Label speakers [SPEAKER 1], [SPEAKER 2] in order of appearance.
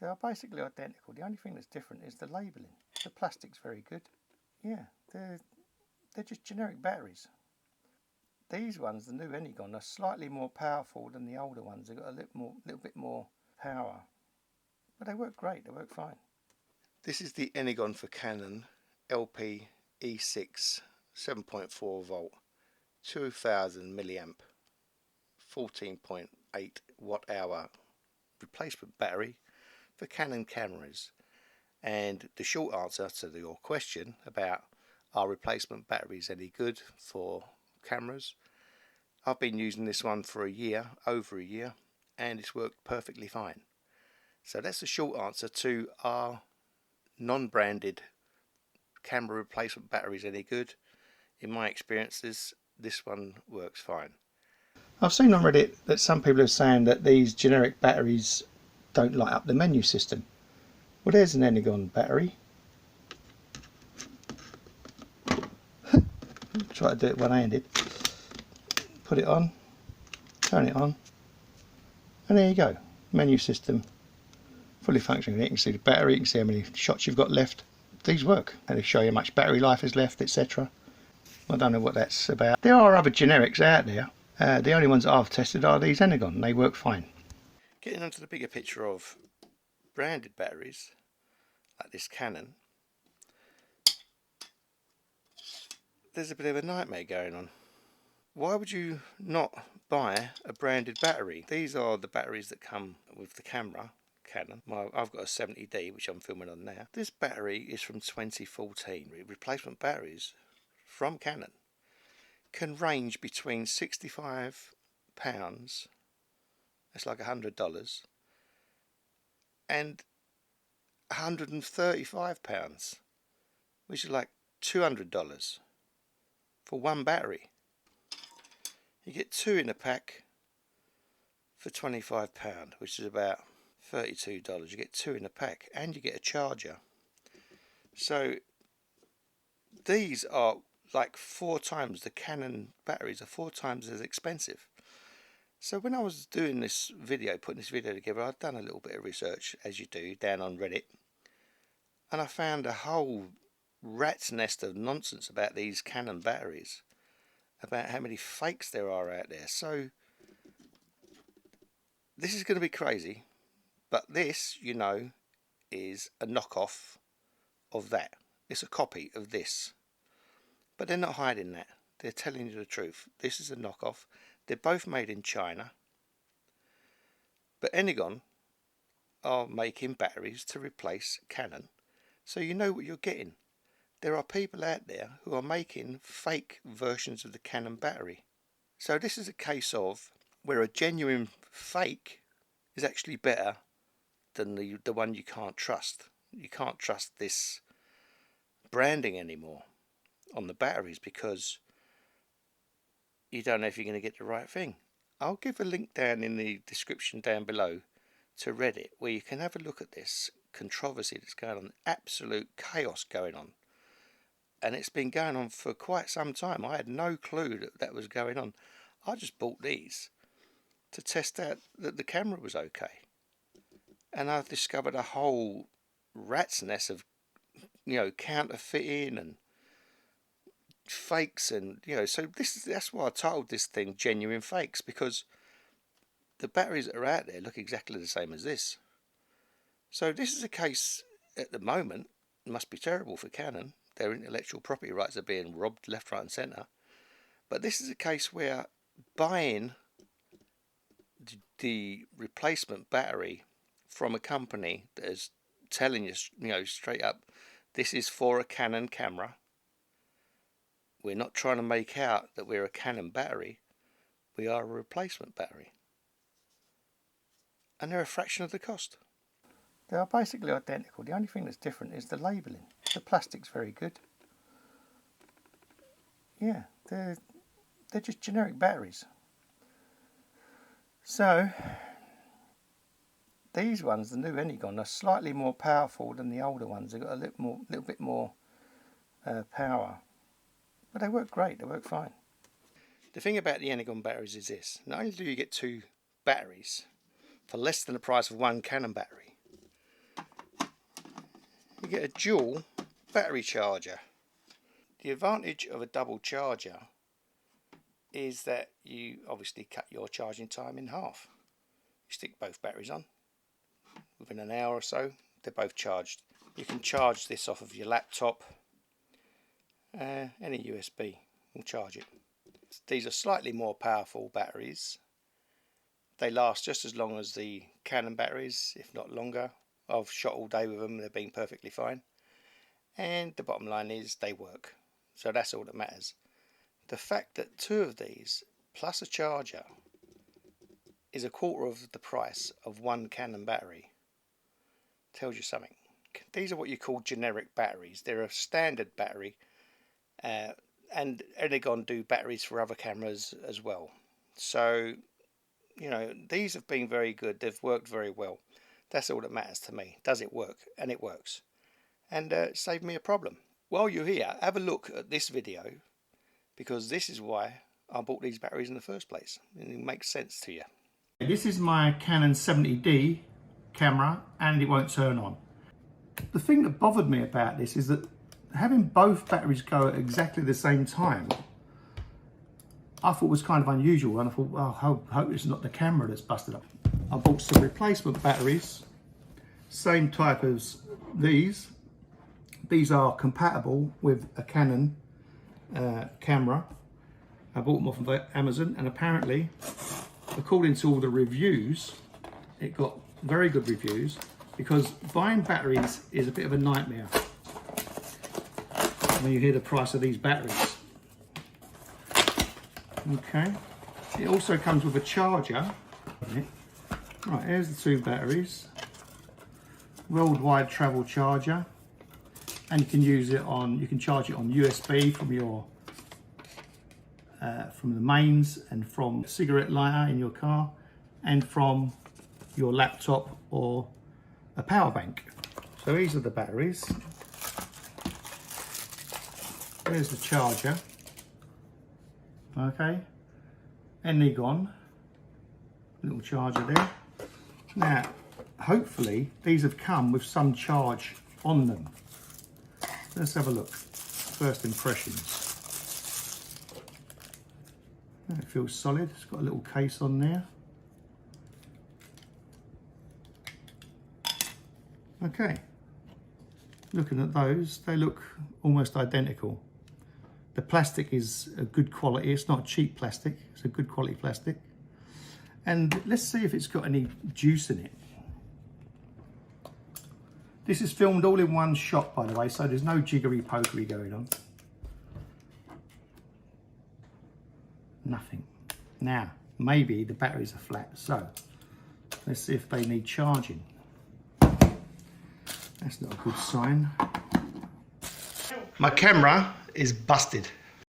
[SPEAKER 1] They are basically identical. The only thing that's different is the labelling. The plastic's very good. Yeah, they're just generic batteries. These ones, the new Enegon, are slightly more powerful than the older ones. They've got a little bit more power. But they work great, they work fine. This is the Enegon for Canon LP-E6 7.4 volt 2000 milliamp 14.8 watt hour replacement battery for Canon cameras. And the short answer to your question about are replacement batteries any good for cameras, I've been using this one for a year, over a year, and it's worked perfectly fine. So that's the short answer to are non-branded camera replacement batteries any good. In my experiences, this one works fine. I've seen on Reddit that some people are saying that these generic batteries don't light up the menu system. Well, there's an Enegon battery. Try to do it one-handed. Put it on, turn it on, and there you go. Menu system, fully functioning. You can see the battery, you can see how many shots you've got left. These work, and they show you how much battery life is left, etc. I don't know what that's about. There are other generics out there. The only ones that I've tested are these Enegon. They work fine. Getting onto the bigger picture of branded batteries, like this Canon, there's a bit of a nightmare going on. Why would you not buy a branded battery? These are the batteries that come with the camera, Canon. I've got a 70D, which I'm filming on now. This battery is from 2014. Replacement batteries from Canon can range between £65, that's like $100, and £135, which is like $200 for one battery. You get two in a pack for £25, which is about $32. You get two in a pack, and you get a charger. So these are like 4 times, the Canon batteries are 4 times as expensive. So when I was doing this video, putting this video together, I'd done a little bit of research, as you do, down on Reddit, and I found a whole rat's nest of nonsense about these Canon batteries, about how many fakes there are out there. So this is going to be crazy, but this, you know, is a knockoff of that. It's a copy of this. But they're not hiding that. They're telling you the truth. This is a knockoff. They're both made in China. But Enegon are making batteries to replace Canon. So you know what you're getting. There are people out there who are making fake versions of the Canon battery. So this is a case of where a genuine fake is actually better than the one you can't trust. You can't trust this branding anymore on the batteries because you don't know if you're going to get the right thing. I'll give a link down in the description down below to Reddit where you can have a look at this controversy that's going on, absolute chaos going on. And it's been going on for quite some time. I had no clue that that was going on. I just bought these to test out that the camera was okay. And I've discovered a whole rat's nest of, you know, counterfeiting and fakes, and you know, so that's why I titled this thing Genuine Fakes, because the batteries that are out there look exactly the same as this. So this is a case at the moment. It must be terrible for Canon. Their intellectual property rights are being robbed left, right and centre. But this is a case where buying the replacement battery from a company that is telling you, you know, straight up, this is for a Canon camera. We're not trying to make out that we're a Canon battery. We are a replacement battery. And they're a fraction of the cost. They are basically identical. The only thing that's different is the labelling. The plastic's very good. Yeah, they're just generic batteries. So these ones, the new Enegon, are slightly more powerful than the older ones. They've got a little bit more power. But they work great, they work fine. The thing about the Enegon batteries is this: not only do you get 2 batteries for less than the price of one Canon battery, you get a dual battery charger. The advantage of a double charger is that you obviously cut your charging time in half. You stick both batteries on, within an hour or so they're both charged. You can charge this off of your laptop, any USB will charge it. These are slightly more powerful batteries. They last just as long as the Canon batteries, if not longer. I've shot all day with them, they've been perfectly fine. And the bottom line is they work. So that's all that matters. The fact that two of these plus a charger is a quarter of the price of one Canon battery tells you something. These are what you call generic batteries. They're a standard battery, and Enegon do batteries for other cameras as well. So, you know, these have been very good. They've worked very well. That's all that matters to me. Does it work? And it works. And saved me a problem. While you're here, have a look at this video, because this is why I bought these batteries in the first place. And it makes sense to you.
[SPEAKER 2] This is my Canon 70D camera, and it won't turn on. The thing that bothered me about this is that having both batteries go at exactly the same time, I thought was kind of unusual, and I thought, well, I hope it's not the camera that's busted up. I bought some replacement batteries, same type as these. These are compatible with a Canon camera. I bought them off of Amazon, and apparently, according to all the reviews, it got very good reviews, because buying batteries is a bit of a nightmare when you hear the price of these batteries. Okay, it also comes with a charger. Right, here's the two batteries. Worldwide travel charger, and you can use it on, you can charge it on USB from your from the mains, and from a cigarette lighter in your car, and from your laptop or a power bank. So these are the batteries. There's the charger. Okay, Enegon, little charger there. Now, hopefully these have come with some charge on them. Let's have a look. First impressions. It feels solid. It's got a little case on there. Okay, looking at those, they look almost identical. The plastic is a good quality. It's not cheap plastic, it's a good quality plastic. And let's see if it's got any juice in it. This is filmed all in one shot, by the way, so there's no jiggery pokery going on. Nothing. Now, maybe the batteries are flat, so let's see if they need charging. That's not a good sign. My camera is busted.